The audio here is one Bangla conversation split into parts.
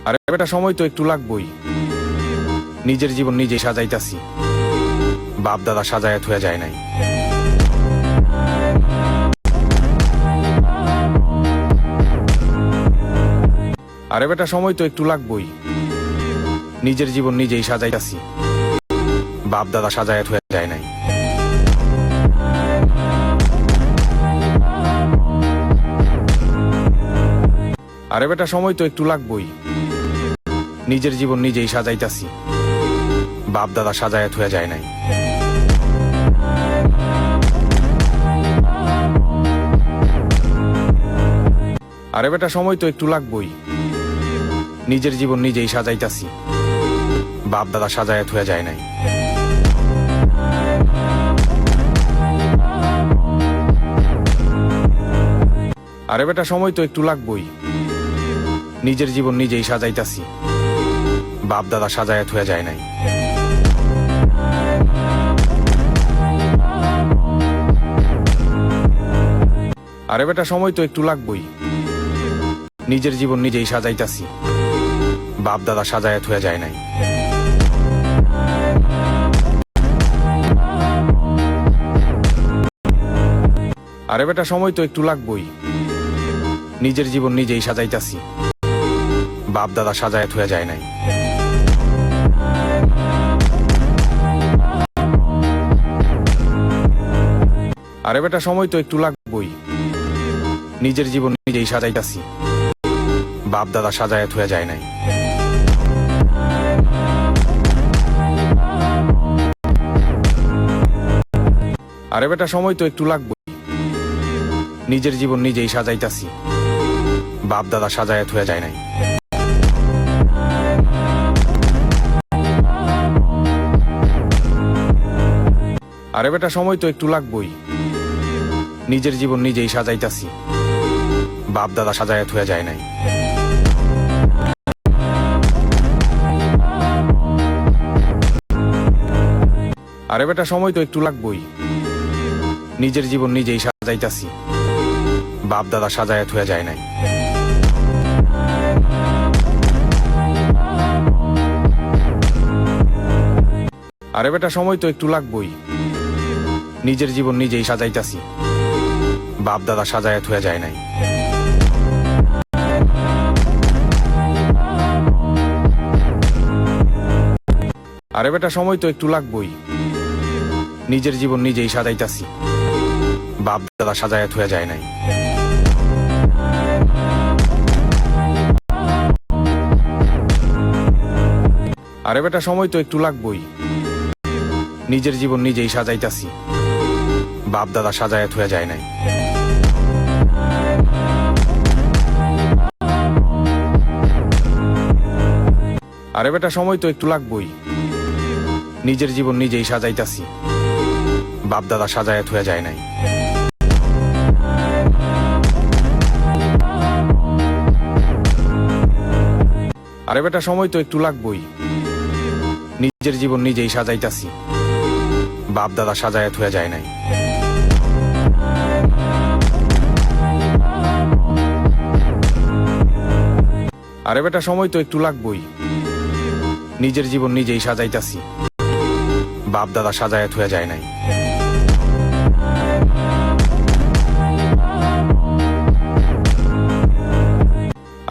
আরে বেটা, সময় তো একটু লাগবই। নিজের জীবন নিজেই সাজাইতাছি, বাপ দাদা সাজায় থুয়া যায় নাই। আরে বেটা, সময় তো একটু লাগবই। নিজের জীবন নিজেই সাজাইতাছি, বাপ দাদা সাজায় থুয়া যায় নাই। আরে বেটা, সময় তো একটু লাগবই। নিজের জীবন নিজেই সাজাইতাছি, বাপ দাদা সাজায় থুয়া যায় নাই। আরে বেটা, সময় তো একটু লাগবই। নিজের জীবন নিজেই সাজাইতাছি, বাপ দাদা সাজায় থুয়া যায় নাই। আরে বেটা, সময় তো একটু লাগবই। নিজের জীবন নিজেই সাজাইতাছি, বাপ দাদা সাজায় থুয়া যায় নাই। আরে বেটা, সময় তো একটু লাগবই। নিজের জীবন নিজেই সাজাইতাছি, বাপ দাদা সাজায় থুয়া যায় নাই। আরে বেটা, সময় তো একটু লাগবই। নিজের জীবন নিজেই সাজাইতাছি, বাপ দাদা সাজায় থুয়া যায় নাই। আরে বেটা, সময় তো একটু লাগবই। নিজের জীবন নিজেই সাজাইতাছি, বাপ দাদা সাজায় থুয়া যায় নাই। আরে বেটা, সময় তো একটু লাগবই। নিজের জীবন নিজেই সাজাইতাছি, বাপ দাদা সাজায় থুয়া যায় নাই। আরে বেটা, সময় তো একটু লাগবই। নিজের জীবন নিজেই সাজাইতাছি, বাপ দাদা সাজায় থুয়া যায় নাই। আরে বেটা, সময় তো একটু লাগবই। নিজের জীবন নিজেই সাজাইতাছি, বাপ দাদা সাজায় থুয়া যায় নাই। আরে বেটা, সময় তো একটু লাগবই। নিজের জীবন নিজেই সাজাইতাছি, বাপ দাদা সাজায় থুয়া যায় নাই। আরে বেটা, সময় তো একটু লাগবই। নিজের জীবন নিজেই সাজাইতাছি, বাপ দাদা সাজায় থুয়া যায় নাই। আরে বেটা, সময় তো একটু লাগবই। নিজের জীবন নিজেই সাজাইতাছি, বাপ দাদা সাজায় থুয়া যায় নাই। আরে বেটা, সময় তো একটু লাগবই। নিজের জীবন নিজেই সাজাইতাছি, বাপ দাদা সাজায় থুয়া যায় নাই। আরে বেটা, সময় তো একটু লাগবই। নিজের জীবন নিজেই সাজাইতাছি, বাপ দাদা সাজায় থুয়া যায় নাই। আরে বেটা, সময় তো একটু লাগবই। নিজের জীবন নিজেই সাজাইতাছি, বাপ দাদা সাজায় থুয়া যায় নাই।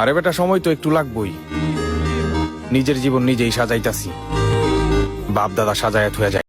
আরে বেটা, সময় তো একটু লাগবই। নিজের জীবন নিজেই সাজাইতাছি, বাপ দাদা সাজায় থুয়া যায়।